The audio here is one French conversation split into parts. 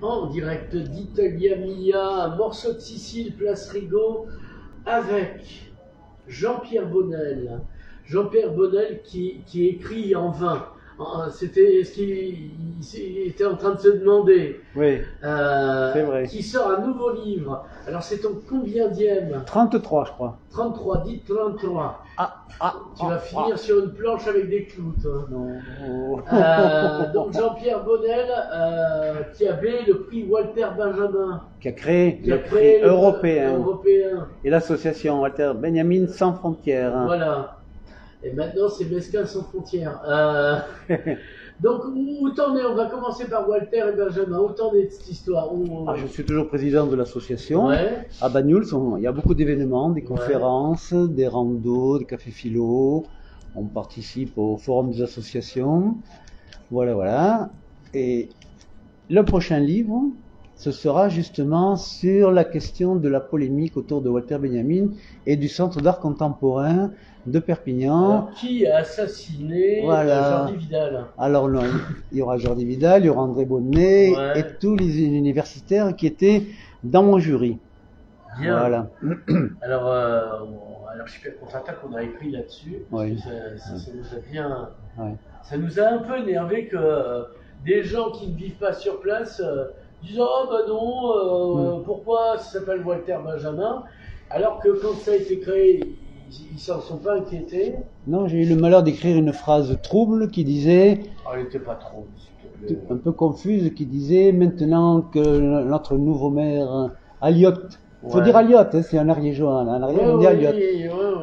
en direct d'Italia Mia, un morceau de Sicile, Place Rigaud, avec Jean-Pierre Bonnel. Jean-Pierre Bonnel qui écrit en vain. C'était ce qu'il était en train de se demander. Oui, c'est vrai. Qui sort un nouveau livre. Alors c'est ton combienième? 33, je crois. 33, dites 33. Tu vas finir sur une planche avec des clous, toi. Non. Donc Jean-Pierre Bonnel, qui avait le prix Walter Benjamin. Qui a créé le prix européen. Et l'association Walter Benjamin Sans Frontières. Voilà. Et maintenant, c'est Mescal Sans Frontières. Donc, où t'en es? On va commencer par Walter et Benjamin. Où t'en es de cette histoire? Je suis toujours président de l'association. Ouais. À Banyuls, il y a beaucoup d'événements, des conférences, des randos, des cafés philo. On participe au forum des associations. Voilà. Et le prochain livre, ce sera justement sur la question de la polémique autour de Walter Benjamin et du Centre d'art contemporain de Perpignan. Alors, qui a assassiné Jordi Vidal? Alors non, il y aura Jordi Vidal, il y aura André Bonnet et tous les universitaires qui étaient dans mon jury. Bien. Voilà. Alors Super Contre-Attaque, on a écrit là-dessus. Oui. Ça nous a bien. Ça nous a un peu énervé que des gens qui ne vivent pas sur place disent pourquoi ça s'appelle Walter Benjamin, alors que quand ça a été créé, ils s'en sont pas inquiétés. Non, j'ai eu le malheur d'écrire une phrase trouble qui disait, elle n'était pas trouble, un peu confuse, qui disait maintenant que notre nouveau maire Alliot, faut dire Alliot, c'est un ariégeois, on dit Alliot.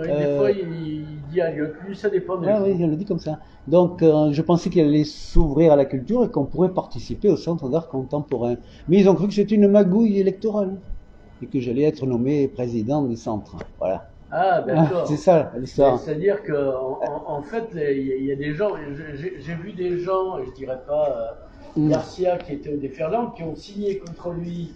Des fois il dit Alliot, lui ça dépend de lui. Oui, on le dit comme ça. Donc je pensais qu'il allait s'ouvrir à la culture et qu'on pourrait participer au Centre d'art contemporain. Mais ils ont cru que c'était une magouille électorale et que j'allais être nommé président du centre. Voilà. Ah, d'accord. C'est ça l'histoire. C'est-à-dire qu'en fait, il y a des gens, j'ai vu des gens, et je dirais pas Garcia qui était au déferlant, qui ont signé contre lui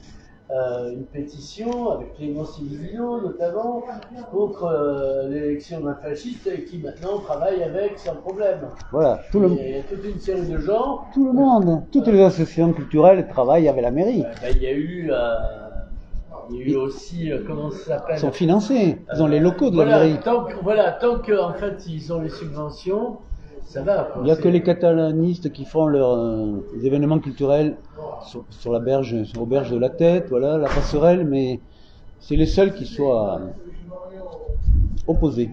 une pétition avec Clément Civilino notamment contre l'élection d'un fasciste et qui maintenant travaille avec sans problème. Voilà, il y a toute une série de gens. Tout le monde, toutes les associations culturelles travaillent avec la mairie. Il y a eu aussi, comment ça s'appelle? Ils sont financés, ils ont les locaux de la mairie. Tant qu'en fait ils ont les subventions, ça va. Il n'y a que les catalanistes qui font leurs événements culturels sur la berge, aux berges de la Tête, voilà, la passerelle, mais c'est les seuls qui soient opposés.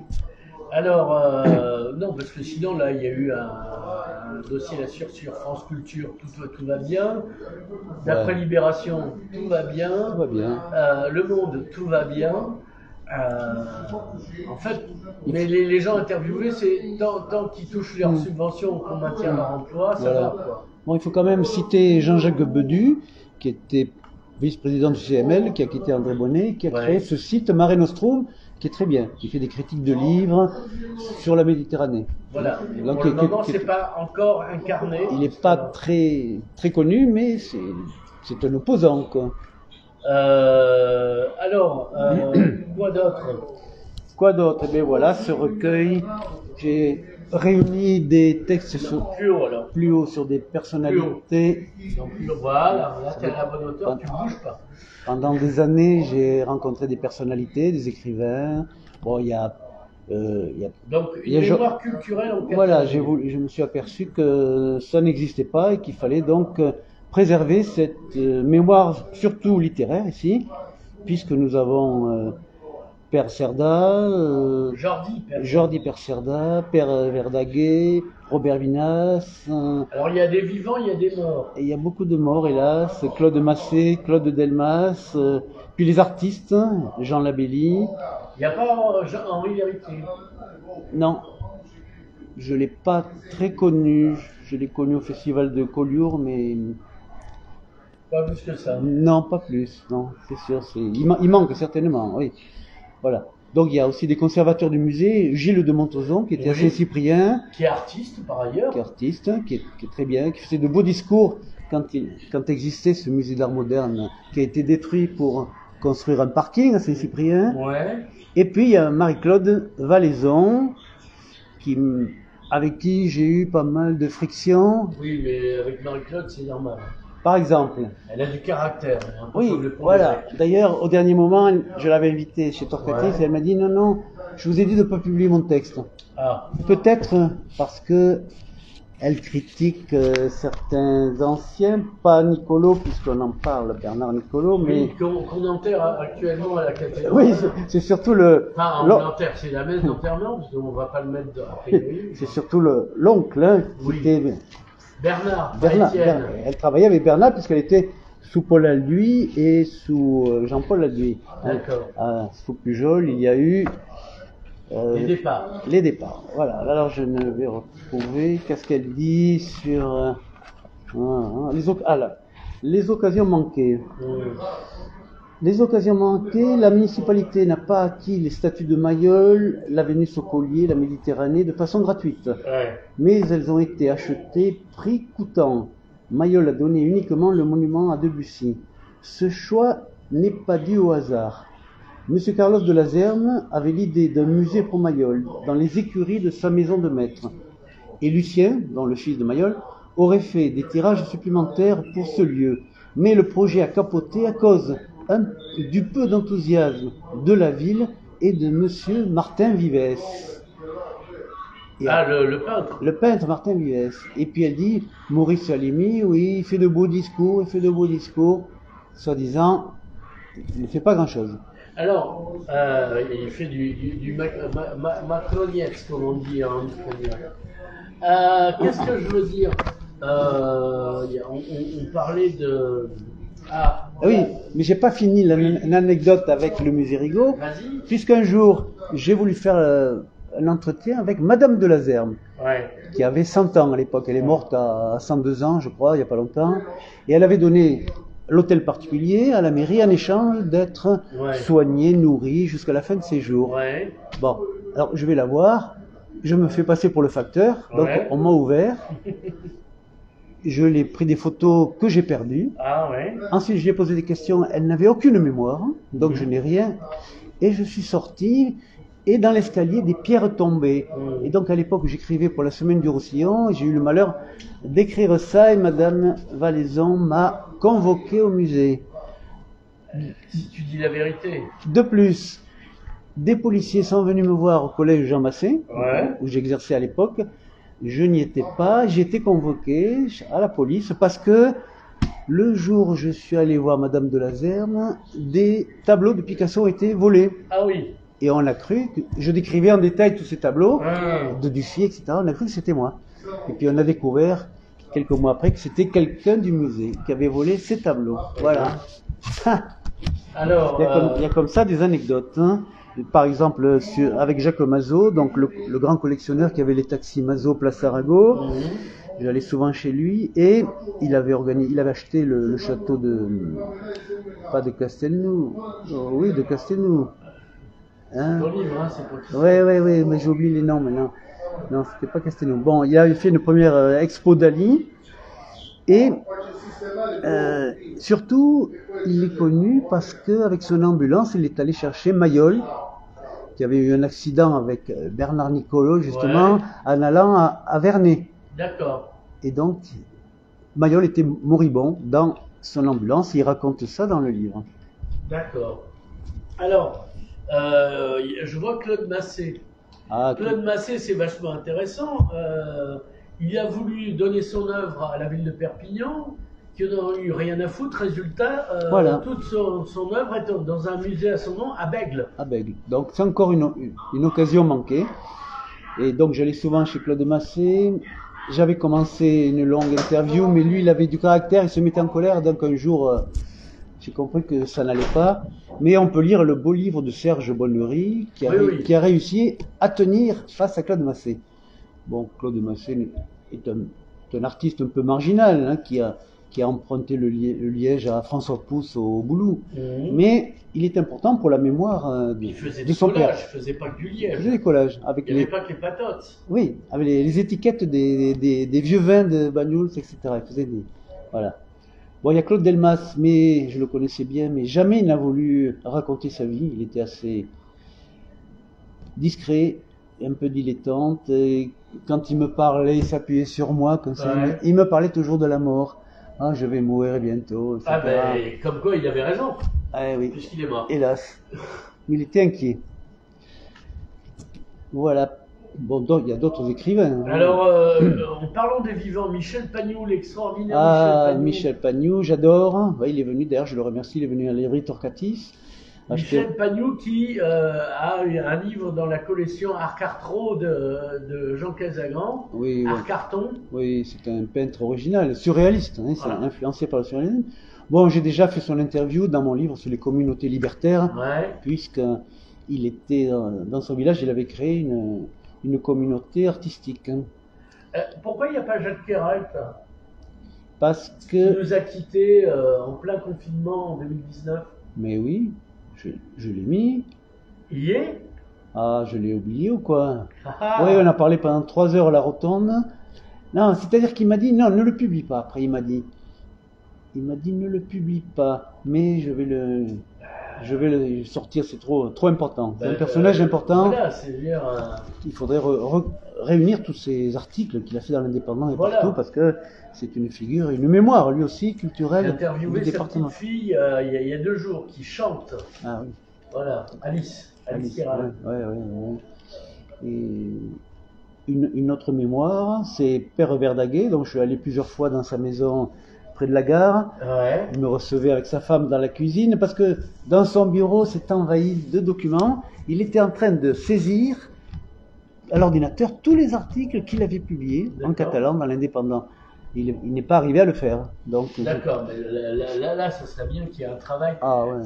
Alors, non, parce que sinon, là, il y a eu un dossier là-sur sur France Culture, tout va bien. D'après Libération, tout va bien. Tout va bien. Le Monde, tout va bien. En fait, mais les gens interviewés, c'est tant qu'ils touchent leurs subventions, qu'on maintient leur emploi, ça va, quoi. Bon, il faut quand même citer Jean-Jacques Bedu, qui était vice-président du CML, qui a quitté André Bonnet, qui a créé ce site Mare Nostrum, qui est très bien, qui fait des critiques de livres sur la Méditerranée. Voilà. Donc, pour le moment, c'est pas encore incarné. Il n'est pas très connu, mais c'est un opposant, quoi. Alors, quoi d'autre? Quoi d'autre? Eh bien voilà, ce recueil, j'ai réuni des textes plus haut sur des personnalités. Donc, voilà, là tu as la bonne hauteur, tu bouges pas. Pendant des années, j'ai rencontré des personnalités, des écrivains. Bon, il y a donc une mémoire culturelle en voilà, je me suis aperçu que ça n'existait pas et qu'il fallait donc préserver cette mémoire, surtout littéraire ici, puisque nous avons Père Cerda, Jordi Père Cerda, Père Verdaguet, Robert Vinas. Alors il y a des vivants, il y a des morts. Et il y a beaucoup de morts, hélas. Claude Massé, Claude Delmas, puis les artistes, Jean Labelli. Il n'y a pas Henri Vérité? Non, je ne l'ai pas très connu. Je l'ai connu au festival de Collioure, mais... Pas plus que ça? Non, pas plus, non, c'est sûr. Il manque certainement, oui. Voilà. Donc il y a aussi des conservateurs du musée, Gilles de Montezon, qui était à Saint-Cyprien. Qui est artiste par ailleurs. Qui est artiste, qui est très bien, qui faisait de beaux discours quand existait ce musée d'art moderne, qui a été détruit pour construire un parking à Saint-Cyprien. Ouais. Et puis il y a Marie-Claude Valaison, avec qui j'ai eu pas mal de frictions. Oui, mais avec Marie-Claude, c'est normal. Par exemple. Elle a du caractère. Hein, Oui, voilà. D'ailleurs, au dernier moment, je l'avais invitée chez Torcatrice et elle m'a dit non, non, je vous ai dit de ne pas publier mon texte. Ah. Peut-être parce que elle critique certains anciens, pas Niccolò, puisqu'on en parle, Bernard Niccolò, mais... Oui, qu'on enterre actuellement à la cathédrale. Oui, c'est surtout le... Enfin, on enterre, c'est la messe d'enterrement, parce qu'on ne va pas le mettre après. C'est surtout l'oncle, hein, qui était... Bernard, Bernard. Elle travaillait avec Bernard, puisqu'elle était sous Paul Alduy et sous Jean-Paul Alduy. D'accord. Sous Pujol, il y a eu... les départs. Les départs, voilà. Alors je ne vais retrouver. Qu'est-ce qu'elle dit sur les occasions manquées. Les occasions manquées, la municipalité n'a pas acquis les statuts de Mayol, la Vénus au collier, la Méditerranée de façon gratuite. Ouais. Mais elles ont été achetées prix coûtant. Mayol a donné uniquement le monument à Debussy. Ce choix n'est pas dû au hasard. Monsieur Carlos de Lazerne avait l'idée d'un musée pour Mayol, dans les écuries de sa maison de maître. Et Lucien, dont le fils de Mayol, aurait fait des tirages supplémentaires pour ce lieu. Mais le projet a capoté à cause du peu d'enthousiasme de la ville et de monsieur Martin Vives. Le peintre. Le peintre Martin Vives. Et puis elle dit, Maurice Salimi, oui, il fait de beaux discours, soi-disant, il ne fait pas grand-chose. Alors, il fait du macroniette, comme on dit en ukrainien. Qu'est-ce que je veux dire on parlait de... Oui, mais j'ai pas fini l'anecdote avec le musée Rigaud, puisqu'un jour, j'ai voulu faire un entretien avec Madame de Lazerne, qui avait 100 ans à l'époque. Elle est morte à 102 ans, je crois, il n'y a pas longtemps. Et elle avait donné l'hôtel particulier à la mairie en échange d'être soignée, nourrie jusqu'à la fin de ses jours. Ouais. Bon, alors je vais la voir, je me fais passer pour le facteur, donc on m'a ouvert, je l'ai pris des photos que j'ai perdues. Ensuite je lui ai posé des questions, elle n'avait aucune mémoire, donc je n'ai rien, et je suis sorti, et dans l'escalier des pierres tombées. Et donc à l'époque j'écrivais pour la Semaine du Roussillon, j'ai eu le malheur d'écrire ça, et Madame Valaison m'a convoqué au musée. Si tu dis la vérité. De plus, des policiers sont venus me voir au collège Jean Massé, où j'exerçais à l'époque. Je n'y étais pas, j'ai été convoqué à la police parce que le jour où je suis allé voir Madame de Lazerne, des tableaux de Picasso ont été volés. Ah oui. Et on a cru que je décrivais en détail tous ces tableaux, de Dufy, etc. On a cru que c'était moi. Et puis on a découvert quelques mois après que c'était quelqu'un du musée qui avait volé ces tableaux. Voilà. Alors, il y a comme ça des anecdotes. Hein. Par exemple, avec Jacques Mazot, donc le grand collectionneur qui avait les taxis Mazot Place Arago, j'allais souvent chez lui et il avait acheté le château pas de Castelnou, de Castelnou. Hein? Ton livre, hein, c'est pas tout. Oui, mais j'ai oublié les noms maintenant. Non, c'était pas Castelnou. Bon, il a fait une première expo d'Ali et surtout, il est connu parce qu'avec son ambulance, il est allé chercher Mayol, qui avait eu un accident avec Bernard Niccolò, justement, en allant à Vernet. D'accord. Et donc, Mayol était moribond dans son ambulance, il raconte ça dans le livre. D'accord. Alors, je vois Claude Massé. Claude Massé, c'est vachement intéressant. Il a voulu donner son œuvre à la ville de Perpignan, qui n'en a eu rien à foutre. Résultat, toute son œuvre est dans un musée à son nom à Bègle. À Bègle. Donc c'est encore une occasion manquée. Et donc j'allais souvent chez Claude Massé. J'avais commencé une longue interview, mais lui il avait du caractère, il se mettait en colère. Donc un jour, j'ai compris que ça n'allait pas. Mais on peut lire le beau livre de Serge Bonnery, qui a réussi à tenir face à Claude Massé. Bon, Claude Massé est un artiste un peu marginal, hein, qui a emprunté le liège à François Pousse au Boulou. Mais il est important pour la mémoire de son père. Il faisait pas que du liège. Il faisait des collages. Il n'y avait pas que les patotes. Oui, avec les étiquettes des vieux vins de Banyuls, etc. Il faisait des... Voilà. Bon, il y a Claude Delmas, mais je le connaissais bien, mais jamais il n'a voulu raconter sa vie. Il était assez discret, un peu dilettante. Et quand il me parlait, il s'appuyait sur moi, comme ça. Il me parlait toujours de la mort. Ah, je vais mourir bientôt, etc. Ah ben, comme quoi il avait raison, Ah oui, puisqu'il est mort. hélas. Il était inquiet. Voilà. Bon, donc, il y a d'autres écrivains. Alors, en parlant des vivants, Michel Pagnoux, l'extraordinaire Ah, Michel Michel Pagnoux, j'adore. Ouais, il est venu, d'ailleurs, je le remercie, il est venu à la librairie Torquatis. Pagnoux. Michel Pagnoux qui a un livre dans la collection Art-Cartro de Jean Casagrand. Oui, Art-Carton. Oui, c'est un peintre original, surréaliste, hein, Voilà. C'est influencé par le surréalisme. Bon, j'ai déjà fait son interview dans mon livre sur les communautés libertaires, Ouais. puisqu'il était dans son village, il avait créé une communauté artistique. Hein. Pourquoi il n'y a pas Jacques Quéralt Parce qui que... nous a quittés en plein confinement en 2019? Mais oui, je l'ai mis. Il y est? Ah, je l'ai oublié ou quoi? Ah. Oui, on a parlé pendant 3 heures à la rotonde. Non, c'est-à-dire qu'il m'a dit, non, ne le publie pas. Après, il m'a dit, ne le publie pas, mais je vais le sortir, c'est trop important. C'est un personnage important. Voilà, c'est-à-dire... Il faudrait réunir tous ces articles qu'il a fait dans l'Indépendant et partout, parce que c'est une figure, une mémoire, lui aussi, culturelle. J'ai interviewé sa petite fille il y a 2 jours, qui chante. Ah oui. Voilà, Alice Quéralt. Ouais. Et une autre mémoire, c'est Père Verdaguet, donc je suis allé plusieurs fois dans sa maison près de la gare. Ouais. Il me recevait avec sa femme dans la cuisine, parce que dans son bureau, c'est envahi de documents. Il était en train de saisir à l'ordinateur tous les articles qu'il avait publiés en catalan dans l'Indépendant. Il n'est pas arrivé à le faire. D'accord, mais là, ça serait bien qu'il y ait un travail. Ah ouais.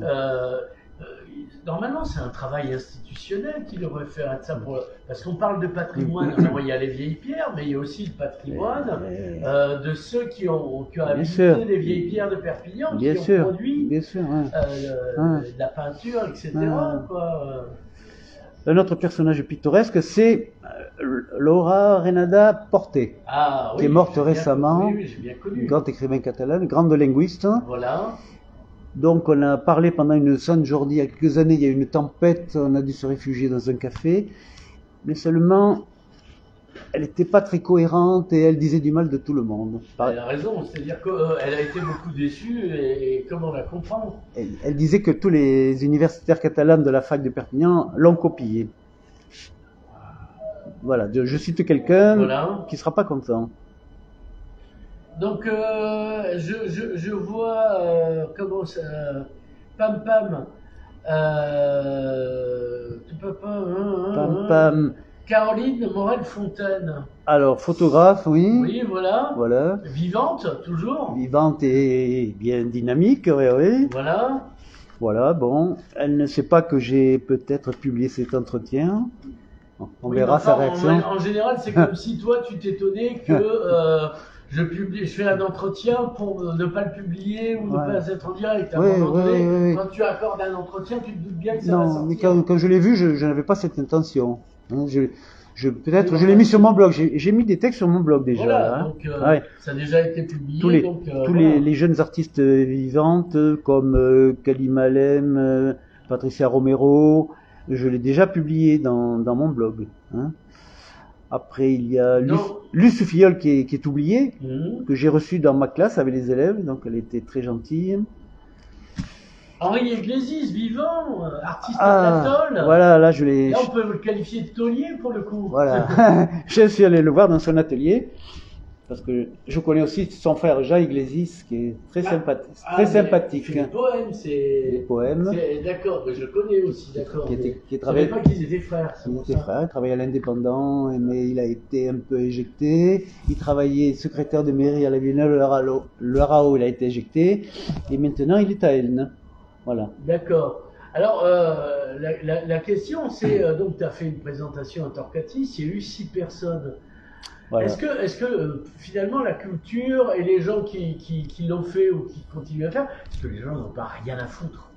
Normalement, c'est un travail institutionnel qu'il devrait faire. Parce qu'on parle de patrimoine, alors, il y a les vieilles pierres, mais il y a aussi le patrimoine de ceux qui ont habité les vieilles pierres de Perpignan, qui ont produit de la peinture, etc. Quoi. Un autre personnage pittoresque, c'est Laura Renada Porté, qui est morte récemment, grande écrivain catalane, grande linguiste. Voilà. Donc on a parlé pendant une Sant Jordi, il y a quelques années, il y a eu une tempête, on a dû se réfugier dans un café, mais seulement elle n'était pas très cohérente et elle disait du mal de tout le monde. Elle a raison, c'est-à-dire qu'elle a été beaucoup déçue et comment la comprendre? Elle disait que tous les universitaires catalans de la fac de Perpignan l'ont copié. Voilà, je cite quelqu'un qui ne sera pas content. Donc, je vois, comment ça, Pam Pam, Pam Pam. Caroline Morel-Fontaine. Alors, photographe, oui. Oui, voilà. Vivante, toujours. Vivante et bien dynamique, oui. Voilà, bon. Elle ne sait pas que j'ai peut-être publié cet entretien. On verra sa réaction. En général, c'est comme si toi, tu t'étonnais que je fais un entretien pour ne pas le publier ou ne pas être en direct. À un moment donné, quand tu accordes un entretien, tu te doutes bien que ça va sortir. Non, mais quand je l'ai vu, je n'avais pas cette intention. Peut-être, je l'ai mis sur mon blog. J'ai mis des textes sur mon blog déjà. Voilà, donc ça a déjà été publié. Tous les jeunes artistes vivantes comme Kalim Alem, Patricia Romero, je l'ai déjà publié dans mon blog. Hein. Après, il y a Luce Filleul qui est oubliée, que j'ai reçue dans ma classe avec les élèves, donc elle était très gentille. Henri Iglesias, vivant, artiste à la tôle. Voilà, là je l'ai. Là, on peut le qualifier de taulier pour le coup. Voilà. Je suis allé le voir dans son atelier, parce que je connais aussi son frère Jean Iglesias, qui est très sympathique. C'est des poèmes, Des poèmes. D'accord, je connais aussi, d'accord. Qui je ne savais pas qu'ils étaient frères. Ils étaient frères, il travaillait à l'Indépendant, mais il a été un peu éjecté. Il travaillait secrétaire de mairie à la Biennale Le Rao, il a été éjecté. Et maintenant, il est à Elne. Voilà. D'accord. Alors, la question, c'est, donc tu as fait une présentation à Torquatis, il y a eu 6 personnes. Voilà. Est-ce que finalement la culture et les gens qui l'ont fait ou qui continuent à faire, est-ce que les gens n'ont pas rien à foutre?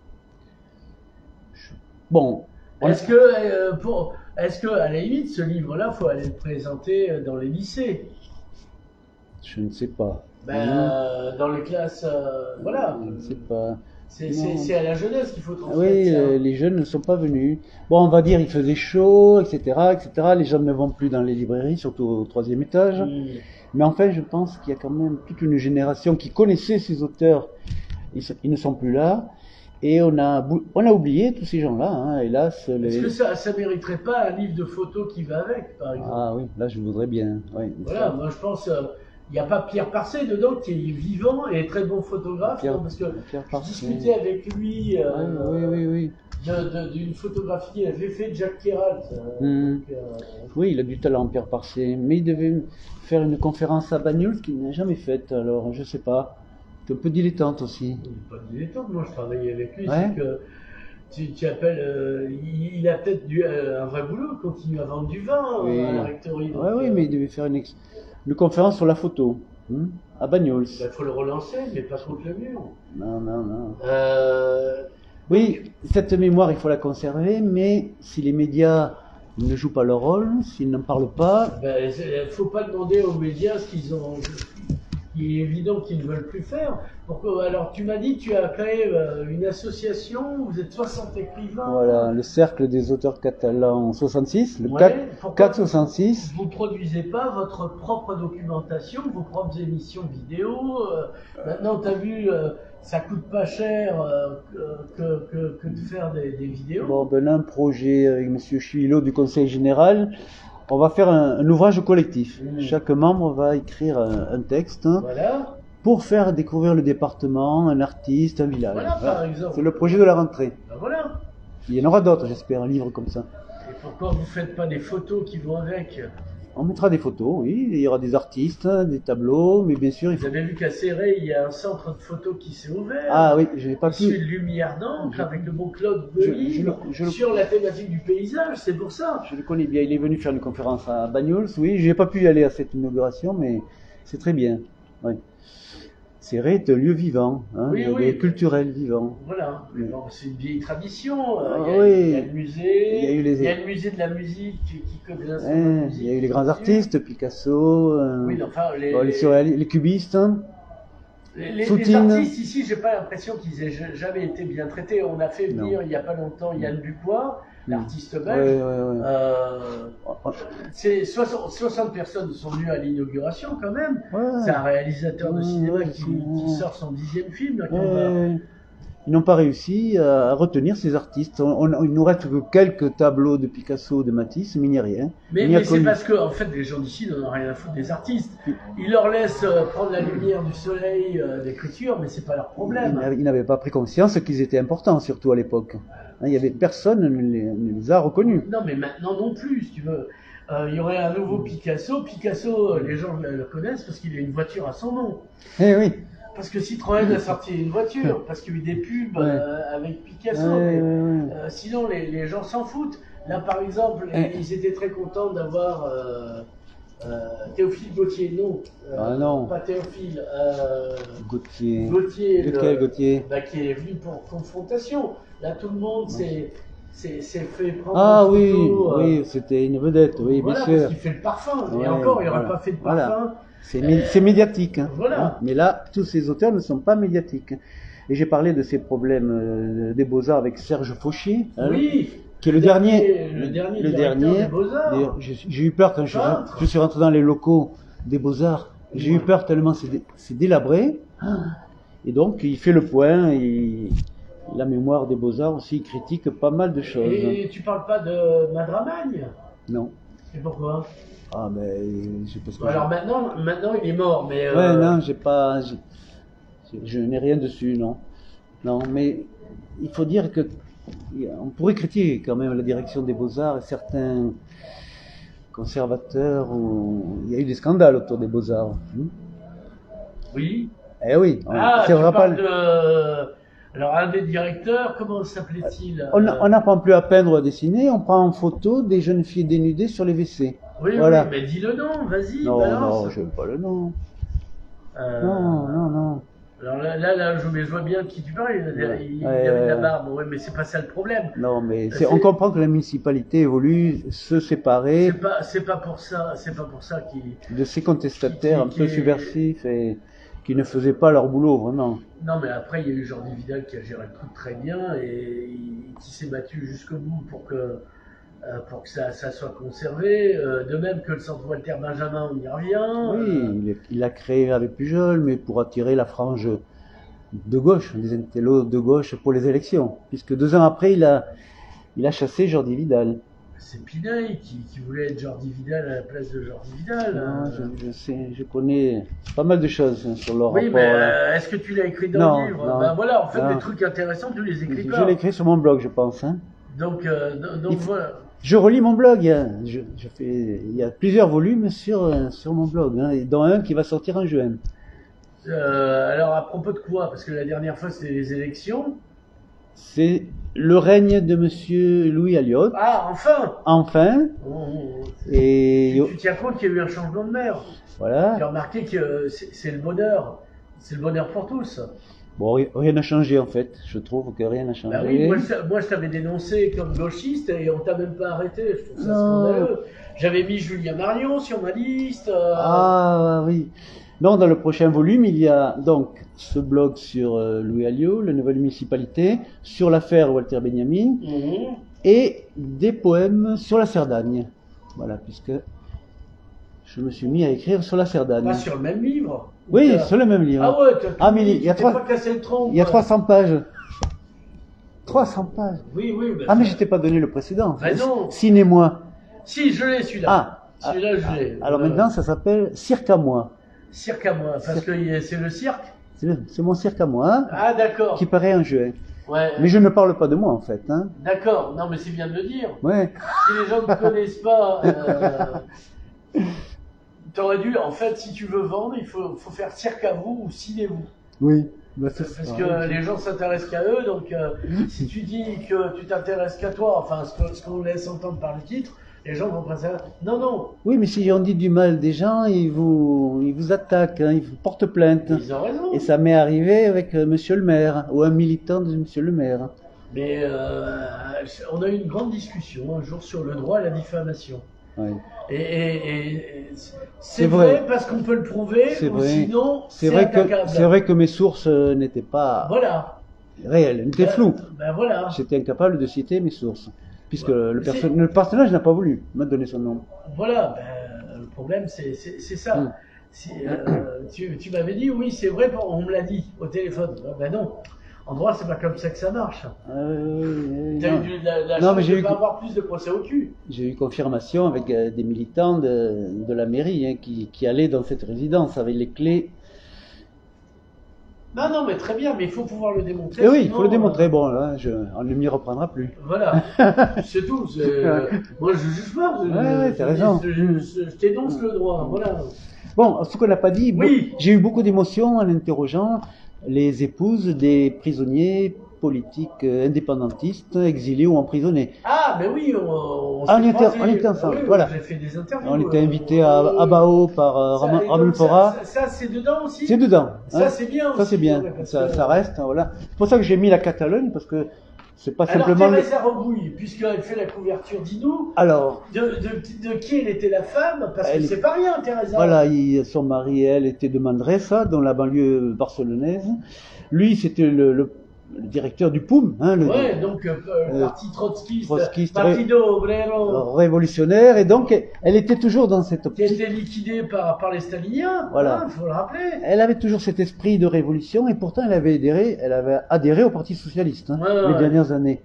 Bon. Est-ce que à la limite, ce livre-là, il faut aller le présenter dans les lycées? Je ne sais pas. Dans les classes, voilà. C'est pas... C'est à la jeunesse qu'il faut transmettre Oui, ça. les jeunes ne sont pas venus. Bon, on va dire il faisait chaud, etc. Les gens ne vont plus dans les librairies, surtout au 3e étage. Mais enfin, je pense qu'il y a quand même toute une génération qui connaissait ces auteurs. Ils ne sont plus là. Et on a oublié tous ces gens-là, hein, hélas. Est-ce que ça mériterait pas un livre de photos qui va avec, par exemple? Ah oui, là je voudrais bien. Oui, voilà, moi je pense, il n'y a pas Pierre Parcé dedans qui est vivant et très bon photographe, parce que je discutais avec lui oui. d'une photographie qu'il avait fait de Jacques Kérat. Oui, il a du talent, Pierre Parcé, mais il devait faire une conférence à Banyuls qu'il n'a jamais faite, alors je sais pas. C'est un peu dilettante aussi. Pas dilettante, moi je travaillais avec lui, ouais. c'est que tu appelles, il a peut-être un vrai boulot, continue à vendre du vin à la rectorie. Oui, mais il devait faire une conférence sur la photo à Banyuls. Il faut le relancer, mais pas contre le mur. Non. Oui, cette mémoire, il faut la conserver, mais si les médias ne jouent pas leur rôle, s'ils n'en parlent pas... Il ne faut pas demander aux médias ce qu'ils ont... Il est évident qu'ils ne veulent plus faire. Alors, tu m'as dit que tu as créé une association, vous êtes 60 écrivains. Voilà, le Cercle des auteurs catalans 66, le CAC 66. Vous ne produisez pas votre propre documentation, vos propres émissions vidéo. Maintenant, tu as vu, ça coûte pas cher que de faire des vidéos. Bon, un projet avec M. Chivillot du Conseil Général. On va faire un ouvrage collectif. Chaque membre va écrire un texte pour faire découvrir le département, un artiste, un village. Voilà. Par exemple. C'est le projet de la rentrée. Voilà. Il y en aura d'autres, j'espère, un livre comme ça. Et pourquoi vous ne faites pas des photos qui vont avec? On mettra des photos, oui. Il y aura des artistes, des tableaux, mais bien sûr... Vous avez vu qu'à Céré, il y a un centre de photos qui s'est ouvert. Ah oui, je n'ai pas pu... Issu de Lumière d'encre, avec le bon Claude Belly, sur la thématique du paysage, c'est pour ça. Je le connais bien, il est venu faire une conférence à Banyuls, oui. Je n'ai pas pu y aller à cette inauguration, mais c'est très bien. Oui. Céré est un lieu vivant, un lieu culturel vivant. Voilà, c'est une vieille tradition. Il y a le musée, il y a le musée de la musique qui connaît les instruments de musique. Il y a eu les grands artistes, Picasso, les cubistes. Les artistes ici, j'ai pas l'impression qu'ils aient jamais été bien traités. On a fait venir il n'y a pas longtemps Yann Bucois, l'artiste belge. C'est 60 personnes sont venues à l'inauguration quand même. C'est un réalisateur de cinéma qui sort son 10e film. Ils n'ont pas réussi à retenir ces artistes. Il nous reste que quelques tableaux de Picasso, de Matisse, mais il n'y a rien. Mais c'est parce que en fait, les gens d'ici n'en ont rien à foutre des artistes. Ils leur laissent prendre la lumière du soleil, d'écriture, mais c'est pas leur problème. Ils n'avaient pas pris conscience qu'ils étaient importants, surtout à l'époque. Il y avait personne ne les a reconnus. Non, mais maintenant non plus, si tu veux. Il y aurait un nouveau Picasso. Picasso, les gens le connaissent parce qu'il a une voiture à son nom. Eh oui. Parce que Citroën a sorti une voiture, parce qu'il y a eu des pubs avec Picasso. Sinon, les gens s'en foutent. Là, par exemple, ils étaient très contents d'avoir Théophile Gautier. Non, pas Théophile. Gautier. Lequel Gautier qui est venu pour Confrontation. Là, tout le monde s'est fait prendre en photo. Oui, c'était une vedette, oui, bien sûr. Parce qu'il fait le parfum. Et encore, il n'aurait pas fait de parfum. C'est médiatique. Voilà. Mais là, tous ces auteurs ne sont pas médiatiques. Et j'ai parlé de ces problèmes des Beaux-Arts avec Serge Fauchier. Qui est le dernier. Le dernier des Beaux-Arts. J'ai eu peur quand je suis rentré dans les locaux des Beaux-Arts. J'ai eu peur tellement c'est délabré. Et donc, il fait le point. La mémoire des Beaux-Arts aussi critique pas mal de choses. Et tu parles pas de Madramagne? Non. Et pourquoi? Ah, mais je pense que alors maintenant il est mort, mais. Non, je n'ai rien dessus, non. Non, mais il faut dire que on pourrait critiquer quand même la direction des Beaux-Arts et certains conservateurs. Il y a eu des scandales autour des Beaux-Arts. Oui. Eh oui. Tu parles de. Alors, un des directeurs, comment s'appelait-il? On n'apprend plus à peindre ou à dessiner, on prend en photo des jeunes filles dénudées sur les WC. Oui, mais dis le nom, vas-y, balance. Non, je veux pas le nom. Non. Alors là, je vois bien de qui tu parles, il avait de la barbe, mais c'est pas ça le problème. Non, mais on comprend que la municipalité évolue, se séparer. C'est pas pour ça qu'il... De ces contestataires un peu subversifs et qui ne faisaient pas leur boulot, vraiment. Non, mais après, il y a eu Jordi Vidal qui a géré le truc très bien et qui s'est battu jusqu'au bout pour que ça soit conservé. De même que le centre Walter Benjamin, on y revient. Oui, il a créé avec Pujol, mais pour attirer la frange de gauche, des intellos de gauche pour les élections. Puisque 2 ans après, il a chassé Jordi Vidal. C'est Pinay qui voulait être Jordi Vidal à la place de Jordi Vidal. Non, je sais, je connais pas mal de choses sur leur Oui, rapport. mais est-ce que tu l'as écrit dans Non, le livre? non. Ben voilà, en fait, Non. des trucs intéressants, tu les écris Je pas. l'ai écrit sur mon blog, je pense. Hein. Donc voilà. Je relis mon blog. Hein. Il y a plusieurs volumes sur mon blog, hein, et dont un qui va sortir en juin. Alors, à propos de quoi? Parce que la dernière fois, c'était les élections. C'est le règne de Monsieur Louis Alliot. Ah, enfin! Enfin. Et Tu tiens compte qu'il y a eu un changement de maire. voilà. Tu as remarqué que c'est le bonheur. C'est le bonheur pour tous. Bon, rien n'a changé en fait. Je trouve que rien n'a changé. Bah oui, moi je t'avais dénoncé comme gauchiste et on t'a même pas arrêté. Je trouve ça Non. scandaleux. J'avais mis Julien Marion sur ma liste. Ah oui. Non, dans le prochain volume, il y a donc ce blog sur Louis Alliot, la nouvelle municipalité, sur l'affaire Walter Benjamin, Mhm. et des poèmes sur la Cerdagne. Voilà, puisque je me suis mis à écrire sur la Cerdagne. Pas sur le même livre. Oui, T'as- sur le même livre. Ah ouais, Ah, mais il y a t'es trois- pas cassé le tronc. Il y a quoi. 300 pages. 300 pages. Oui, oui. Ah, mais je t'ai pas donné le précédent. Bah non. Ciné-moi. Si, je l'ai celui-là. Ah. Celui-là, je l'ai. Alors maintenant, ça s'appelle Cirque à moi. Cirque à moi, parce que c'est le cirque. C'est mon cirque à moi, hein, Ah, d'accord. qui paraît en juin. Ouais. Mais je ne parle pas de moi en fait. Hein. D'accord. Non, mais c'est bien de le dire. Ouais. Si les gens ne connaissent pas, t'aurais dû, en fait, si tu veux vendre, il faut faire cirque à vous ou ciné-vous. Oui. Bah, c'est Parce ça. que les gens s'intéressent qu'à eux, donc si tu dis que tu t'intéresses qu'à toi, enfin ce qu'on laisse entendre par le titre, les gens vont penser non, non, Oui, mais si on dit du mal des gens, ils vous attaquent, hein, ils vous portent plainte. ils ont raison. Et ça m'est arrivé avec Monsieur le maire, ou un militant de Monsieur le maire. Mais on a eu une grande discussion un jour sur le droit à la diffamation. Ouais. Et C'est c'est vrai. vrai parce qu'on peut le prouver, C'est ou vrai. sinon C'est vrai attaquable. que mes sources n'étaient pas Voilà. réelles, elles étaient floues. Ben voilà. J'étais incapable de citer mes sources, puisque Ouais. le personnage n'a pas voulu me donner son nom. Voilà, ben, le problème c'est ça. Mm. Si, tu m'avais dit oui, c'est vrai, on me l'a dit au téléphone. Ben non, en droit c'est pas comme ça que ça marche. T'as Non. eu la Non, mais chance j'ai de eu- pas avoir plus de procès au cul. J'ai eu confirmation avec des militants de la mairie, hein, qui allaient dans cette résidence avec les clés. Non, non, mais très bien, mais il faut pouvoir le démontrer. Et oui, il sinon, faut le démontrer. Bon, là, on ne m'y reprendra plus. Voilà, c'est tout. Moi je juge pas. Ouais, t'as raison. Je t'énonce le droit, voilà. Bon, ce qu'on n'a pas dit, Oui. j'ai eu beaucoup d'émotions en interrogeant les épouses des prisonniers politiques indépendantistes, exilés ou emprisonnés. Ah, mais oui, on Ah, s'est croisés. on était ensemble, Oui, oui, voilà. J'ai fait des interviews. On était invités à Bao par Ça, et Ramon donc, Fora. Ça, c'est dedans aussi. C'est dedans. Ça, hein. c'est bien. Ça, aussi, c'est bien. ouais, parce Ça, que- ça reste, voilà. C'est pour ça que j'ai mis la Catalogne, parce que c'est pas Alors, simplement. Teresa Rebouille, puisqu'elle fait la couverture d'Inou, Alors, de qui elle était la femme? Parce que Elle- c'est pas rien, Teresa. voilà, son mari, elle, était de Manresa, dans la banlieue barcelonaise. Lui, c'était le directeur du POUM, hein, le Ouais, donc, parti trotskiste, trotskiste, Partido Obrero, révolutionnaire, et donc elle était toujours dans cette qui a optique. été liquidé par les staliniens. Voilà. Il faut le rappeler. Elle avait toujours cet esprit de révolution, et pourtant elle avait adhéré au Parti socialiste, hein, Ouais, ouais, les ouais. dernières années.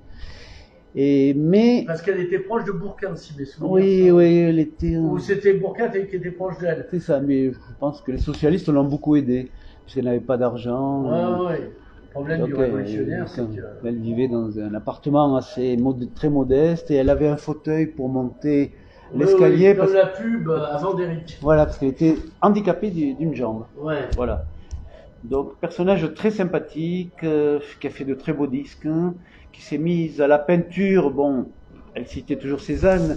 Mais Parce qu'elle était proche de Bourquin, si mes souvenirs oui, sont- oui, elle était. Ou c'était Bourquin qui était proche d'elle. C'est ça, mais je pense que les socialistes l'ont beaucoup aidé, puisqu'elle n'avait pas d'argent. Ouais, ouais. Le problème Donc, du révolutionnaire, c'est que. elle vivait dans un appartement assez très modeste, et elle avait un fauteuil pour monter l'escalier. Oui, parce comme la pub avant d'Eric. Voilà, parce qu'elle était handicapée d'une jambe. Ouais. Voilà. Donc, personnage très sympathique, qui a fait de très beaux disques, hein, qui s'est mise à la peinture. Bon, elle citait toujours Cézanne.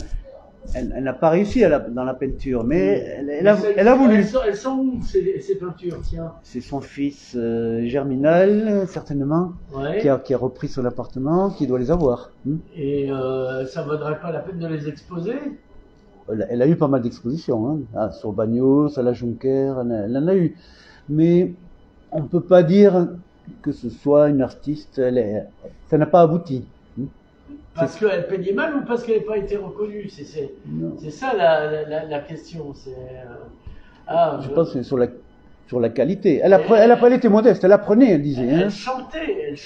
Elle n'a pas réussi dans la peinture, mais elle a voulu. Elles sont où ces peintures, tiens? C'est son fils Germinal, certainement, Ouais. qui a repris son appartement, qui doit les avoir. Et ça vaudrait pas la peine de les exposer? Elle a eu pas mal d'expositions, hein, sur Bagnos, à la Juncker, elle en a eu. Mais on ne peut pas dire que ce soit une artiste, ça n'a pas abouti. Parce qu'elle peignait mal ou parce qu'elle n'a pas été reconnue? C'est ça la question. Je pense que c'est sur la qualité. Elle a pas été modeste, elle apprenait, elle disait. Elle chantait.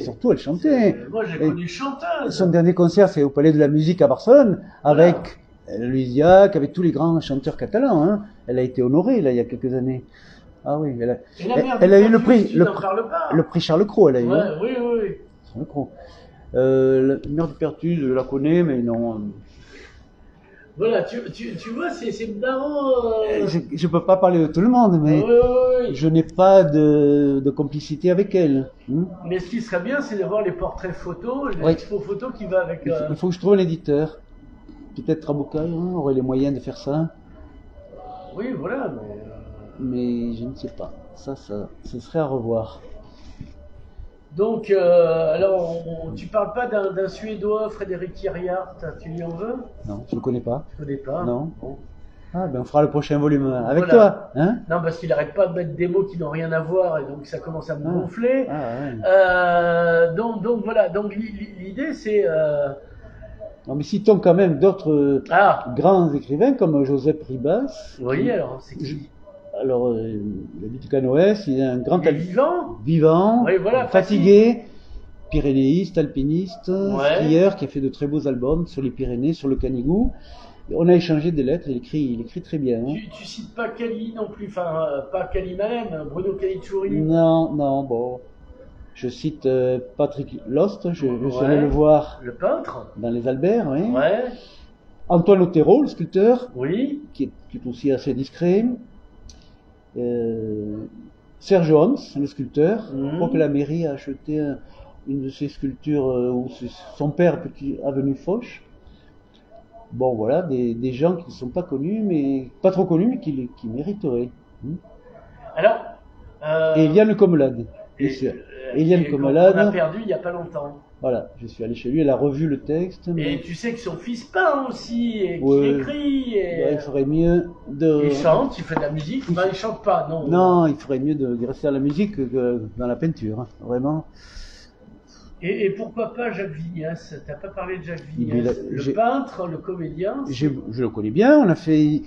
Surtout, elle chantait. Moi, j'ai connu chanteuse. Son dernier concert, c'est au Palais de la Musique à Barcelone, avec Luisiac, avec tous les grands chanteurs catalans. Hein. Elle a été honorée, là, il y a quelques années. Ah oui, elle a eu le prix Charles Cros, elle a eu. Ouais, oui. Charles Cros. La mère du Pertus, je la connais, mais non. Voilà, tu vois, c'est marrant. Je peux pas parler de tout le monde, mais je n'ai pas de complicité avec elle. Mais ce qui serait bien, c'est d'avoir les portraits photos, l'expo photo qui va avec. Il faut que je trouve un éditeur. Peut-être Trabucaille aurait les moyens de faire ça. Oui, voilà, mais je ne sais pas. Ça serait à revoir. Donc, alors, tu parles pas d'un Suédois, Frédéric Kierhart, tu lui en veux? Non, je le connais pas. Tu connais pas? Non. Bon. Ah, ben on fera le prochain volume avec toi, hein? Non, parce qu'il arrête pas de mettre des mots qui n'ont rien à voir, et donc ça commence à me gonfler. Donc voilà, donc l'idée c'est... Non, mais citons quand même d'autres grands écrivains comme Joseph Ribas. Oui, alors c'est qui? Alors, il habite au Canoës, il est un grand vivant, oui, voilà, fatigué, pyrénéiste, alpiniste, skieur, qui a fait de très beaux albums sur les Pyrénées, sur le Canigou. On a échangé des lettres, il écrit très bien. Hein. Tu cites pas Cali non plus, enfin, pas Cali Malem, Bruno Caligiuri. Non, bon. Je cite Patrick Lost, je suis allé le voir. Le peintre. Dans les Alberts, oui. Ouais. Antoine Otero, le sculpteur. Oui. Qui est aussi assez discret. Serge Hans, le sculpteur. Je crois que la mairie a acheté une de ses sculptures où son père avenue Foch. Bon, voilà, des gens qui ne sont pas connus, mais pas trop connus, mais qui mériteraient. Alors. Et Eliane Comelade. Eliane Comelade. On a perdu il n'y a pas longtemps. Voilà, je suis allé chez lui, elle a revu le texte. Et tu sais que son fils peint aussi, et qui écrit. Il ferait mieux de. Il chante, il fait de la musique, mais il chante pas, non. Non, il ferait mieux de rester à la musique que dans la peinture, hein, vraiment. Et pourquoi pas Jacques Vignas? T'as pas parlé de Jacques Vignas? Le peintre, le comédien. Je le connais bien, on a fait.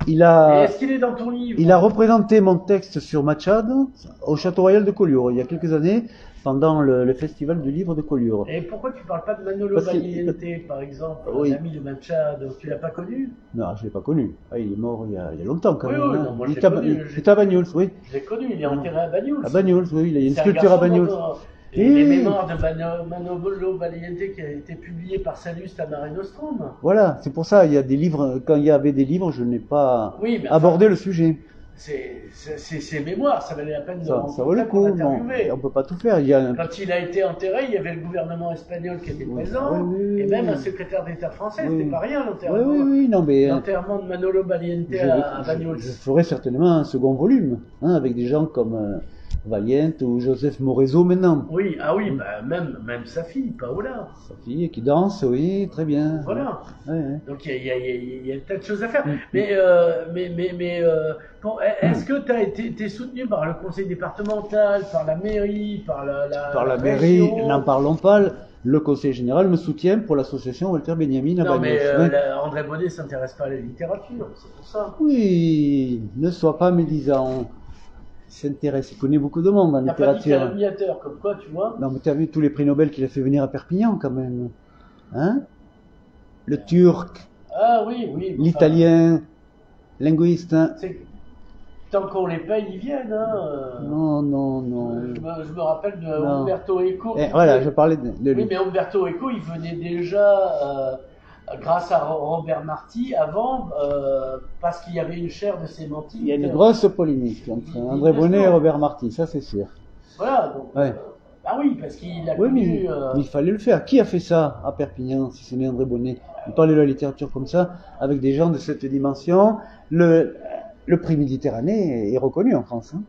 Est-ce qu'il est dans ton livre? Il a représenté mon texte sur Machado au Château Royal de Collioure il y a quelques années, pendant le festival du livre de Collioure. Et pourquoi tu parles pas de Manolo Valiente, par exemple, l'ami de Machado? Tu l'as pas connu? Non, je l'ai pas connu. Ah, il est mort il y a longtemps quand même. Oui, hein. Non, moi il est à Bagnols, oui. Je l'ai connu, il est enterré à Bagnols. À Bagnols, oui, il y a une sculpture à Bagnols. Les mémoires de Manolo Valiente qui a été publié par Salluste à Mare Nostrum. Voilà, c'est pour ça, il y a des livres, quand il y avait des livres, je n'ai pas abordé le sujet. C'est mémoires, ça valait la peine de ça vaut le coup, non, on peut pas tout faire. Quand il a été enterré, il y avait le gouvernement espagnol qui était présent, et même un secrétaire d'État français, c'était pas rien l'enterrement. L'enterrement de Manolo Valiente à Bagnols. Je ferai certainement un second volume, hein, avec des gens comme Valiente ou Joseph Morezo maintenant. Oui, même sa fille, Paola. Sa fille qui danse, oui, très bien. Voilà. Ouais. Donc il y a un tas de choses à faire. Mais est-ce que tu as été soutenu par le conseil départemental, par la mairie, par la mairie, région? n'en parlons pas. Le conseil général me soutient pour l'association Walter Benjamin à Bagnols. Non, mais André Bonnet ne s'intéresse pas à la littérature, c'est pour ça. Oui, ne sois pas médisant. Il s'intéresse, il connaît beaucoup de monde en littérature. T'as pas dit calomniateur, comme quoi, tu vois. Non, mais tu as vu tous les prix Nobel qu'il a fait venir à Perpignan, quand même. Hein? Le turc. Ah oui. L'italien. Linguiste. Hein. Tant qu'on les paye, ils viennent. Hein. Non. Je me rappelle de Umberto Eco. Voilà, je parlais de lui. Oui, mais Umberto Eco, il venait déjà, grâce à Robert Marty, avant, parce qu'il y avait une chaire de sémantique. Il y a une grosse polémique entre André Bonnet et Robert Marty, ça c'est sûr. Voilà, donc. Ah oui, parce qu'il a connu. Mais il fallait le faire. Qui a fait ça à Perpignan, si ce n'est André Bonnet? Il parlait de la littérature comme ça, avec des gens de cette dimension. Le prix Méditerranée est reconnu en France. Hein.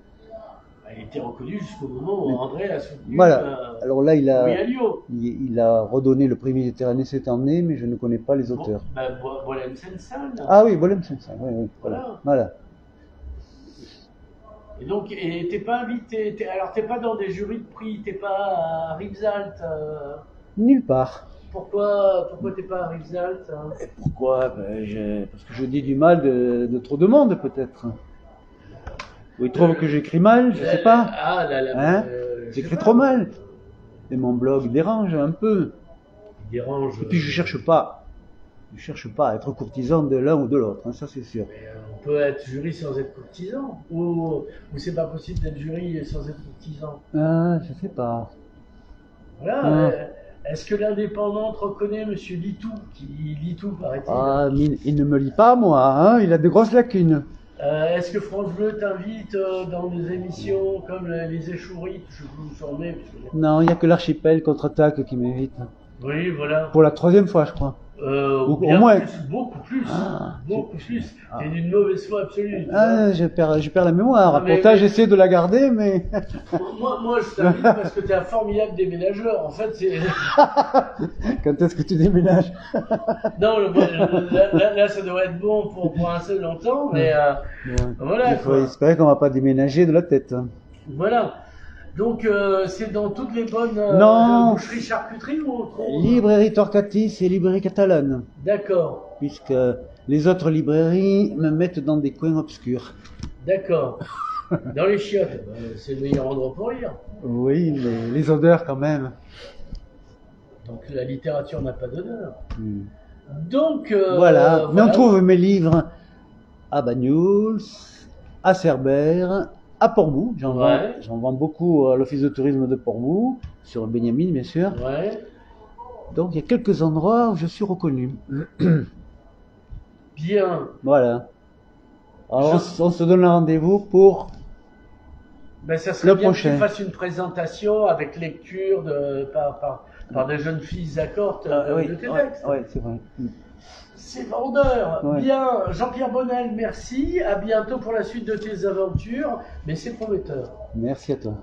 Il était reconnu jusqu'au moment où André l'a soutenu. Voilà. Alors là, il a redonné le prix Méditerranée cette année, mais je ne connais pas les auteurs. Bolem Sensan. Ah oui, Bolem Sensan. Oui. Voilà. Et donc, t'es pas invité, alors t'es pas dans des jurys de prix, t'es pas à Rivesaltes. Nulle part. Pourquoi t'es pas à Rivesaltes? Et pourquoi? Parce que je dis du mal de trop de monde, peut-être. Ou ils trouvent que j'écris mal, je sais pas. Ah là là, Hein? J'écris trop mal. Et mon blog dérange un peu. Il dérange. Et puis je cherche pas à être courtisan de l'un ou de l'autre, hein, ça c'est sûr. Mais, on peut être jury sans être courtisan, ou c'est pas possible d'être jury sans être courtisan. Ah, je sais pas. Voilà. Est-ce que l'Indépendante reconnaît Monsieur Litou, qui lit tout, paraît-il? Ah, mais il ne me lit pas, moi, hein, il a de grosses lacunes. Est-ce que France Bleu t'invite dans des émissions comme les Échouries, je sais plus où j'en ai, Non, il n'y a que l'Archipel contre-attaque qui m'invite. Oui, voilà. Pour la 3e fois, je crois. Au moins. Beaucoup plus. Ah, beaucoup plus. T'es d'une mauvaise foi absolue. Ah, je perds la mémoire. Ah, mais, pourtant, j'essaie de la garder, mais... moi, je t'invite parce que t'es un formidable déménageur. En fait, c'est... Quand est-ce que tu déménages? Non, là, ça doit être bon pour un seul longtemps, mais voilà. Il faut espérer qu'on va pas déménager de la tête. Voilà. Donc, c'est dans toutes les bonnes boucheries, charcuteries ou autre? Librairie Torcatis et librairie catalane. D'accord. Puisque les autres librairies me mettent dans des coins obscurs. D'accord. Dans les chiottes, c'est le meilleur endroit pour lire. Oui, mais les odeurs quand même. Donc la littérature n'a pas d'odeur. Donc voilà. Mais on trouve mes livres à Banyuls, à Cerbère, à Portbou. J'en vends beaucoup à l'office de tourisme de Portbou, sur Benjamin bien sûr. Ouais. Donc il y a quelques endroits où je suis reconnu. Bien. Voilà. Alors on se donne un rendez-vous pour ça serait bien prochain. Que tu fasses une présentation avec lecture par des jeunes filles accordes de tes textes. Oui, c'est vrai. C'est vendeur. Ouais. Bien, Jean-Pierre Bonnel, merci. À bientôt pour la suite de tes aventures. Mais c'est prometteur. Merci à toi.